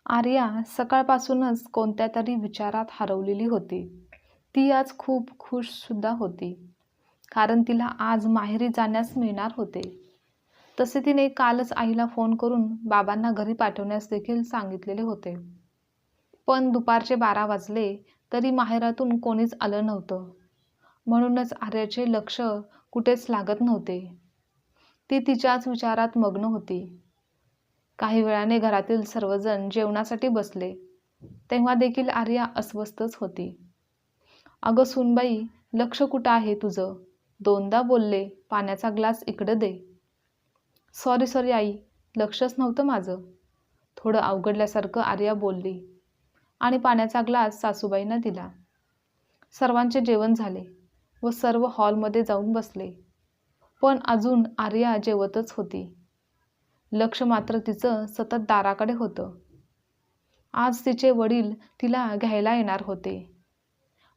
आर्या सकाळपासूनच कोणत्या तरी विचारात हरवलेली होती. ती आज खूप खुश सुद्धा होती, कारण तिला आज माहेरी जाण्यास मिळणार होते. तसे तिने कालच आईला फोन करून बाबांना घरी पाठवण्यास देखील सांगितलेले होते. पण दुपारचे 12 वाजले तरी माहेरातून कोणीच आलं नव्हतं. म्हणूनच आर्याचे लक्ष कुठेच लागत नव्हते. ती तिच्याच विचारात मग्न होती. काही वेळाने घरातील सर्वजण जेवणासाठी बसले, तेव्हा देखील आर्या अस्वस्थच होती. "अगं सूनबाई, लक्ष कुठं आहे तुझं? दोनदा बोलले, पाण्याचा ग्लास इकडं दे." "सॉरी सॉरी आई, लक्षच नव्हतं माझं." थोडं अवघडल्यासारखं आर्या बोलली आणि पाण्याचा ग्लास सासूबाईंना दिला. सर्वांचे जेवण झाले व सर्व हॉलमध्ये जाऊन बसले, पण अजून आर्या जेवतच होती. लक्ष मात्र तिचं सतत दाराकडे होतं. आज तिचे वडील तिला घ्यायला येणार होते.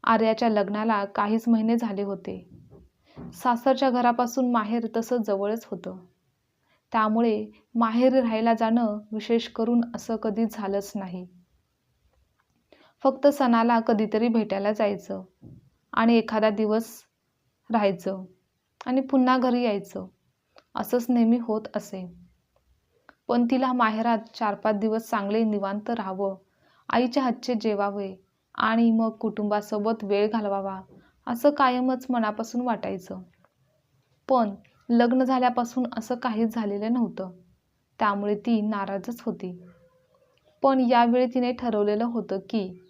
आर्याच्या लग्नाला काहीच महिने झाले होते. सासरच्या घरापासून माहेर तसं जवळच होतं. त्यामुळे माहेरी राहायला जाणं विशेष करून असं कधी झालंच नाही. फक्त सणाला कधीतरी भेटायला जायचं आणि एखादा दिवस राहायचं आणि पुन्हा घरी यायचं, असंच नेहमी होत असे. पण तिला माहेरात 4-5 दिवस चांगले निवांत राहावं, आईच्या हातचे जेवावे आणि मग कुटुंबासोबत वेळ घालवावा, असं कायमच मनापासून वाटायचं. पण लग्न झाल्यापासून असं काहीच झालेलं नव्हतं. त्यामुळे ती नाराजच होती. पण यावेळी तिने ठरवलेलं होतं की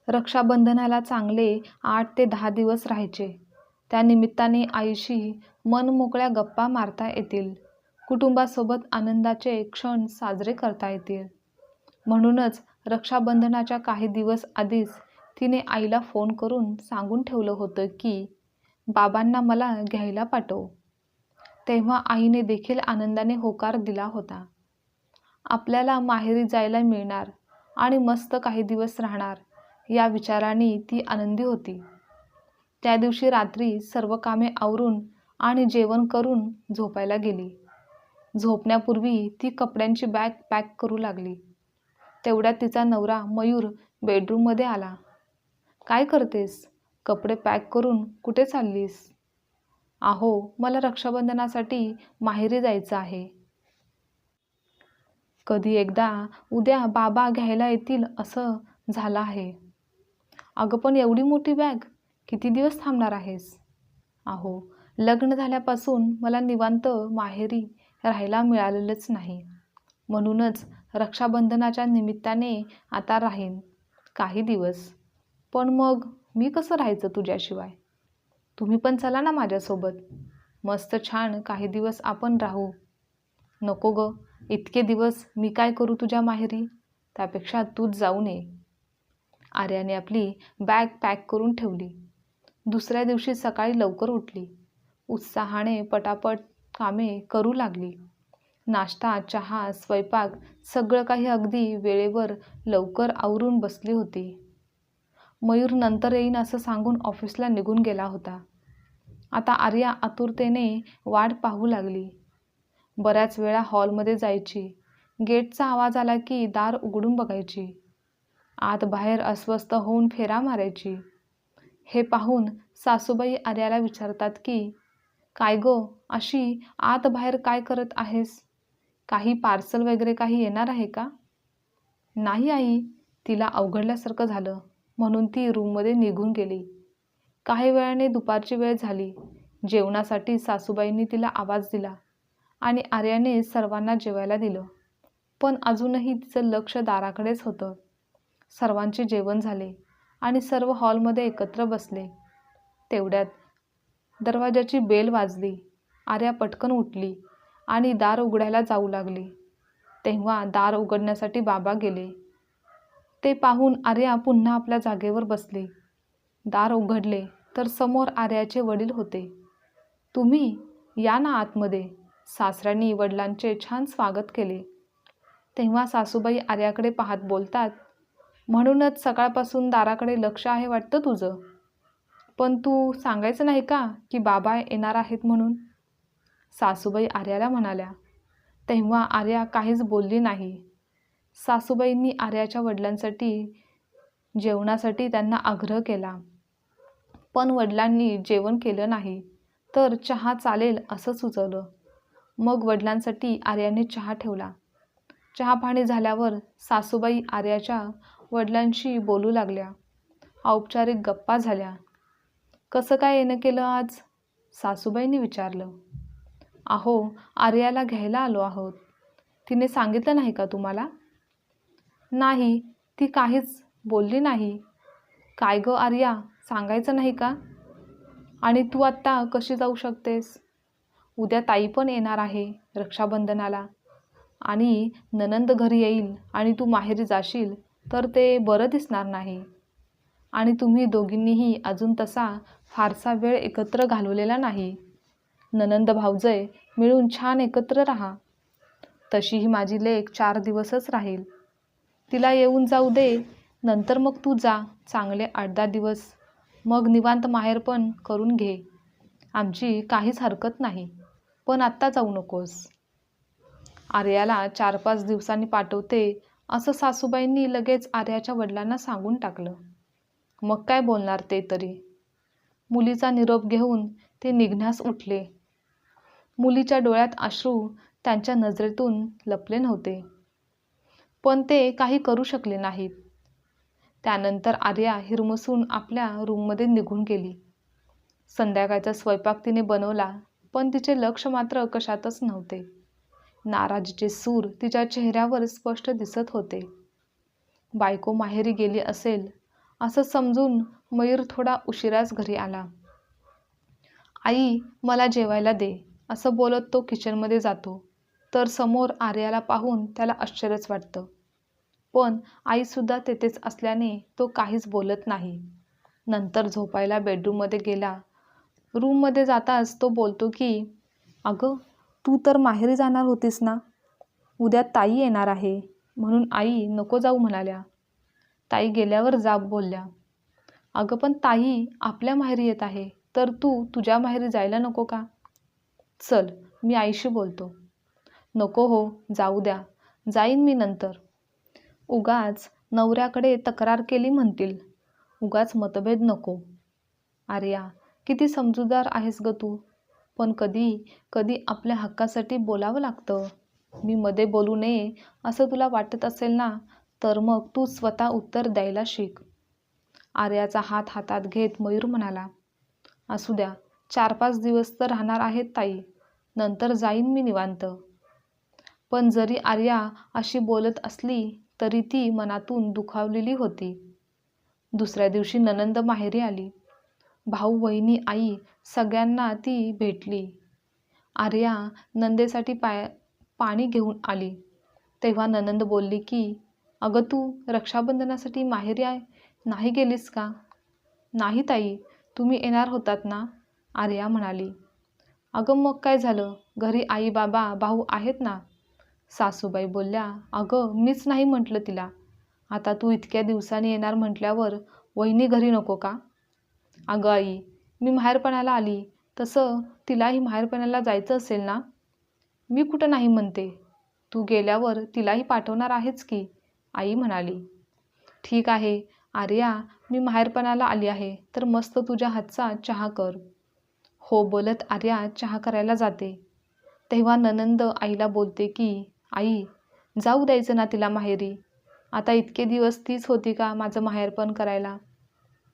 रक्षाबंधनाला चांगले 8 ते 10 दिवस राहायचे. त्या निमित्ताने आईशी मनमोकळ्या गप्पा मारता येतील, कुटुंबासोबत आनंदाचे क्षण साजरे करता येतील. म्हणूनच रक्षाबंधनाच्या काही दिवस आधीच तिने आईला फोन करून सांगून ठेवलं होतं की बाबांना मला घ्यायला पाठव. तेव्हा आईने देखील आनंदाने होकार दिला होता. आपल्याला माहेरी जायला मिळणार आणि मस्त काही दिवस राहणार, या विचाराने ती आनंदी होती. त्या दिवशी रात्री सर्व कामे आवरून आणि जेवण करून झोपायला गेली. झोपण्यापूर्वी ती कपड्यांची बॅग पॅक करू लागली. तेवढ्यात तिचा नवरा मयूर बेडरूममध्ये आला. "काय करतेस? कपडे पॅक करून कुठे चाललीस?" "अहो, मला रक्षाबंधनासाठी माहेरी जायचं आहे. कधी एकदा उद्या बाबा घ्यायला येतील असं झालं आहे." "अगं पण एवढी मोठी बॅग, किती दिवस थांबणार आहेस?" "अहो, लग्न झाल्यापासून मला निवांत माहेरी राहायला मिळालेलंच नाही. म्हणूनच रक्षाबंधनाच्या निमित्ताने आता राहीन काही दिवस. पण मग मी कसं राहायचं तुझ्याशिवाय? तुम्ही पण चला ना माझ्यासोबत. मस्त छान काही दिवस आपण राहू." "नको गं, इतके दिवस मी काय करू तुझ्या माहेरी? त्यापेक्षा तूच जाऊन ये." आर्याने आपली बॅग पॅक करून ठेवली. दुसऱ्या दिवशी सकाळी लवकर उठली. उत्साहाने पटापट कामे करू लागली. नाश्ता, चहा, स्वयंपाक सगळं काही अगदी वेळेवर लवकर आवरून बसली होती. मयूर नंतर येईन असं सांगून ऑफिसला निघून गेला होता. आता आर्या आतुरतेने वाट पाहू लागली. बऱ्याच वेळा हॉलमध्ये जायची. गेटचा आवाज आला की दार उघडून बघायची. आत बाहेर अस्वस्थ होऊन फेरा मारायची. हे पाहून सासूबाई आर्याला विचारतात की "काय गो, अशी आत बाहेर काय करत आहेस? काही पार्सल वगैरे काही येणार आहे का?" "नाही आई." तिला अवघडल्यासारखं झालं, म्हणून ती रूममध्ये निघून गेली. काही वेळाने दुपारची वेळ झाली. जेवणासाठी सासूबाईंनी तिला आवाज दिला आणि आर्याने सर्वांना जेवायला दिलं. पण अजूनही तिचं लक्ष दाराकडेच होतं. सर्वांचे जेवण झाले आणि सर्व हॉलमध्ये एकत्र बसले. तेवढ्यात दरवाजाची बेल वाजली. आर्या पटकन उठली आणि दार उघडायला जाऊ लागली. तेव्हा दार उघडण्यासाठी बाबा गेले. ते पाहून आर्या पुन्हा आपल्या जागेवर बसली. दार उघडले तर समोर आर्याचे वडील होते. "तुम्ही या ना आतमध्ये." सासऱ्यांनी वडिलांचे छान स्वागत केले. तेव्हा सासूबाई आर्याकडे पाहत बोलतात, "म्हणूनच सकाळपासून दाराकडे लक्ष आहे वाटतं तुझं. पण तू सांगायचं नाही का की बाबा येणार आहेत म्हणून?" सासूबाई आर्याला म्हणाल्या. तेव्हा आर्या काहीच बोलली नाही. सासूबाईंनी आर्याच्या वडिलांसाठी जेवणासाठी त्यांना आग्रह केला, पण वडिलांनी जेवण केलं नाही, तर चहा चालेल असं सुचवलं. मग वडिलांसाठी आर्याने चहा ठेवला. चहापाणी झाल्यावर सासूबाई आर्याच्या वडिलांशी बोलू लागल्या. औपचारिक गप्पा झाल्या. कसं काय येणं केलं आज? सासूबाईंनी विचारलं. अहो, आर्याला घ्यायला आलो आहोत. तिने सांगितलं नाही का तुम्हाला? नाही, ती काहीच बोलली नाही. काय गं आर्या, सांगायचं नाही का? आणि तू आत्ता कशी जाऊ शकतेस? उद्या ताई पण येणार आहे रक्षाबंधनाला, आणि नणंद घरी येईल आणि तू माहेरी जाशील तर ते बरं दिसणार नाही. आणि तुम्ही दोघींनीही अजून तसा फारसा वेळ एकत्र घालवलेला नाही. नणंद भावजय मिळून छान एकत्र राहा. तशीही माझी लेक 4 दिवसच राहील. तिला येऊन जाऊ दे, नंतर मग तू जा चांगले 8-10 दिवस. मग निवांत माहेर पण करून घे. आमची काहीच हरकत नाही, पण आत्ता जाऊ नकोस. आर्याला 4-5 दिवसांनी पाठवते असं सासूबाईंनी लगेच आर्याच्या वडिलांना सांगून टाकलं. मग काय बोलणार ते तरी. मुलीचा निरोप घेऊन ते निघण्यास उठले. मुलीच्या डोळ्यात अश्रू त्यांच्या नजरेतून लपले नव्हते, पण ते काही करू शकले नाहीत. त्यानंतर आर्या हिरमसून आपल्या रूममध्ये निघून गेली. संध्याकाळचा स्वयंपाक तिने बनवला, पण तिचे लक्ष मात्र कशातच नव्हते. नाराजीचे सूर तिच्या चेहऱ्यावर स्पष्ट दिसत होते. बायको माहेरी गेली असेल असं समजून मयूर थोडा उशिराच घरी आला. आई, मला जेवायला दे, असं बोलत तो किचनमध्ये जातो, तर समोर आर्याला पाहून त्याला आश्चर्यच वाटतं. पण आईसुद्धा तेथेच असल्याने तो काहीच बोलत नाही. नंतर झोपायला बेडरूममध्ये गेला. रूममध्ये जाताच तो बोलतो की, अगं, तू तर माहेरी जाणार होतीस ना? उद्या ताई येणार आहे, म्हणून आई नको जाऊ म्हणाल्या. ताई गेल्यावर जा बोलल्या. अगं, पण ताई आपल्या माहेरी येत आहे, तर तू तुझ्या माहेरी जायला नको का? चल, मी आईशी बोलतो. नको हो, जाऊ द्या, जाईन मी नंतर. उगाच नवऱ्याकडे तक्रार केली म्हणतील. उगाच मतभेद नको. आर्या, किती समजूतदार आहेस ग तू, पण कधी कधी आपल्या हक्कासाठी बोलावं लागतं. मी मध्ये बोलू नये असं तुला वाटत असेल ना, तर मग तू स्वतः उत्तर द्यायला शिक. आर्याचा हात हातात घेत मयूर म्हणाला. असू द्या, 4-5 दिवस तर राहणार आहेत ताई, नंतर जाईन मी निवांत. पण जरी आर्या अशी बोलत असली तरी ती मनातून दुखावलेली होती. दुसऱ्या दिवशी नणंद माहेरी आली. भाऊ, वहिनी, आई सगळ्यांना ती भेटली. आर्या नंदेसाठी पाणी घेऊन आली, तेव्हा नणंद बोलली की, अगं, तू रक्षाबंधनासाठी माहेरी नाही गेलीस का? नाही ताई, तुम्ही येणार होतात ना, आर्या म्हणाली. अगं, मग काय झालं, घरी आई, बाबा, भाऊ आहेत ना. सासूबाई बोलल्या. अगं, मीच नाही म्हटलं तिला. आता तू इतक्या दिवसांनी येणार म्हटल्यावर वहिनी घरी नको का? अगं आई, मी माहेरपणाला आली, तसं तिलाही माहेरपणाला जायचं असेल ना. मी कुठं नाही म्हणते, तू गेल्यावर तिलाही पाठवणार आहेच की, आई म्हणाली. ठीक आहे आर्या, मी माहेरपणाला आली आहे, तर मस्त तुझ्या हातचा चहा कर. हो बोलत आर्या चहा करायला जाते, तेव्हा नणंद आईला बोलते की, आई, जाऊ द्यायचं ना तिला माहेरी. आता इतके दिवस तीच होती का माझं माहेरपण करायला?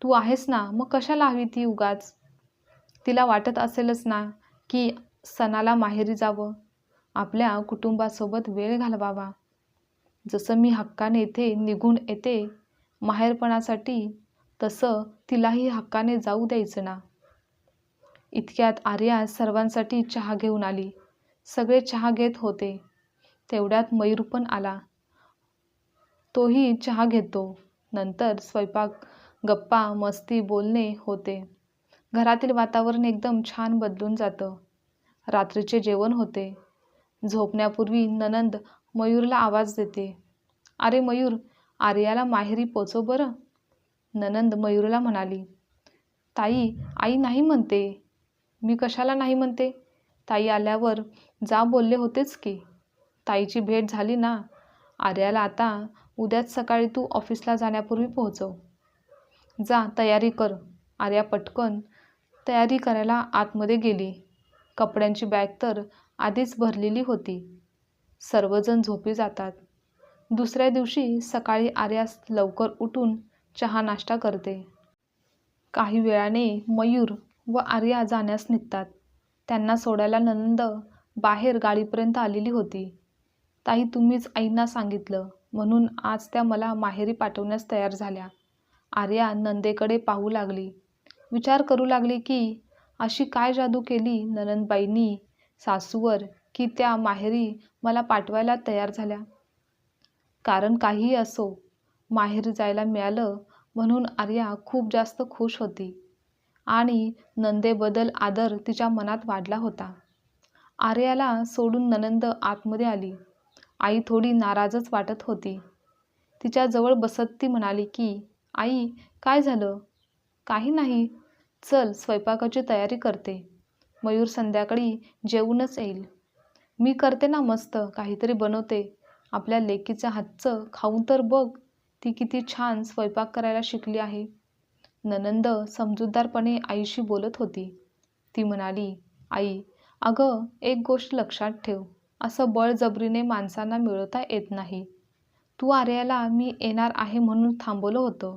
तू आहेस ना, मग कशाला हवी ती उगाच? तिला वाटत असेलच ना की सणाला माहेरी जावं, आपल्या कुटुंबासोबत वेळ घालवावा. जसं मी हक्काने इथे निघून येते माहेरपणासाठी, तसं तिलाही हक्काने जाऊ द्यायचं ना. इतक्यात आर्या सर्वांसाठी चहा घेऊन आली. सगळे चहा घेत होते. तेवढ्यात मयूर पण आला. तोही चहा घेतो. नंतर स्वयंपाक, गप्पा, मस्ती, बोलणे होते. घरातील वातावरण एकदम छान बदलून जातं. रात्रीचे जेवण होते. झोपण्यापूर्वी नणंद मयूरला आवाज देते. अरे मयूर, आर्याला माहेरी पोचव बरं. नणंद मयूरला म्हणाली. ताई, आई नाही म्हणते. मी कशाला नाही म्हणते? ताई आल्यावर जा बोलले होतेच की. ताईची भेट झाली ना, आर्याला आता उद्याच सकाळी तू ऑफिसला जाण्यापूर्वी पोहोचव. जा तयारी कर. आर्या पटकन तयारी करायला आतमध्ये गेली. कपड्यांची बॅग तर आधीच भरलेली होती. सर्वजण झोपी जातात. दुसऱ्या दिवशी सकाळी आर्या लवकर उठून चहा नाश्ता करते. काही वेळाने मयूर व आर्या जाण्यास निघतात. त्यांना सोडायला ननंद बाहेर गाडीपर्यंत आलेली होती. ताई, तुम्हीच आईंना सांगितलं म्हणून आज त्या मला माहेरी पाठवण्यास तयार झाल्या. आर्या नंदेकडे पाहू लागली. विचार करू लागली की अशी काय जादू केली ननंदबाईंनी सासूवर की त्या माहेरी मला पाठवायला तयार झाल्या. कारण काहीही असो, माहेरी जायला मिळालं म्हणून आर्या खूप जास्त खुश होती आणि नंदेबद्दल आदर तिच्या मनात वाढला होता. आर्याला सोडून ननंद आतमध्ये आली. आई थोडी नाराजच वाटत होती. तिच्याजवळ बसत ती म्हणाली की आई, काय झालं? काही नाही, चल स्वयंपाकाची तयारी करते. मयूर संध्याकाळी जेवूनच येईल. मी करते ना, मस्त काहीतरी बनवते. आपल्या लेकीच्या हातचं खाऊन तर बघ, ती किती छान स्वयंपाक करायला शिकली आहे. ननंद समजूतदारपणे आईशी बोलत होती. ती म्हणाली, आई, अगं एक गोष्ट लक्षात ठेव, असं बळजबरीने माणसांना मिळवता येत नाही. तू आर्याला मी येणार आहे म्हणून थांबवलं होतं.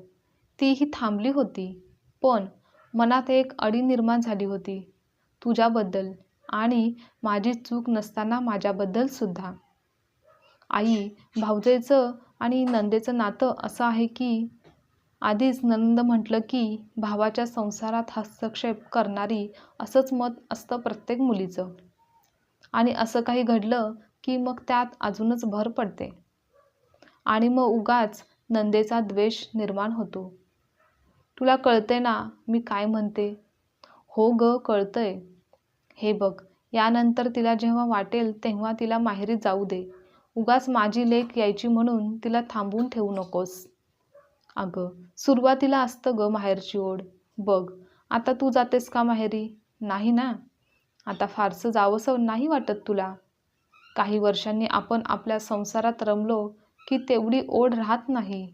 तीही थांबली होती, पण मनात एक अडी निर्माण झाली होती तुझ्याबद्दल आणि माझी चूक नसताना माझ्याबद्दल सुद्धा. आई, भाऊजाईचं आणि नंदेचं नातं असं आहे की आधीच नंद म्हटलं की भावाच्या संसारात हस्तक्षेप करणारी असंच मत असतं प्रत्येक मुलीचं. आणि असं काही घडलं की मग त्यात अजूनच भर पडते आणि मग उगाच नंदेचा द्वेष निर्माण होतो. तुला कळतंय ना मी काय म्हणते? हो ग, कळतंय. हे बघ, यानंतर तिला जेव्हा वाटेल तेव्हा तिला माहेरी जाऊ दे. उगाच माझी लेक यायची म्हणून तिला थांबवून ठेवू नकोस. अगं, सुरुवातीला असतं ग माहेरची ओढ. बघ, आता तू जातेस का माहेरी? नाही ना? आता फारसं जावंसं नाही वाटत तुला? काही वर्षांनी आपण आपल्या संसारात रमलो की तेवढी ओढ राहत नाही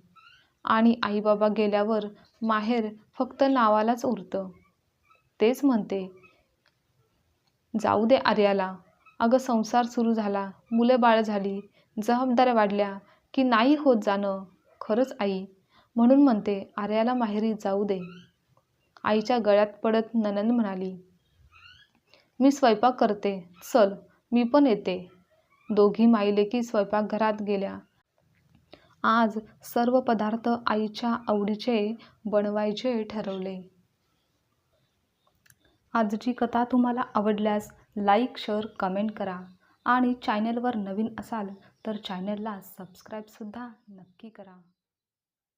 आणि आईबाबा गेल्यावर माहेर फक्त नावालाच उरतं. तेच म्हणते, जाऊ दे आर्याला. अगं, संसार सुरू झाला, मुलं बाळ झाली, जबाबदाऱ्या वाढल्या की नाही होत जाणं. खरंच आई, म्हणून म्हणते आर्याला माहेरी जाऊ दे. आईच्या गळ्यात पडत ननंद म्हणाली, मी स्वयंपाक करते, चल मी पण येते. दोघी माईलेकी स्वयंपाकघरात गेल्या. आज सर्व पदार्थ आईच्या आवडीचे बनवायचे ठरवले. आजची कथा तुम्हाला आवडल्यास लाईक, शेअर, कमेंट करा आणि चॅनलवर नवीन असाल तर चॅनलला सबस्क्राईबसुद्धा नक्की करा.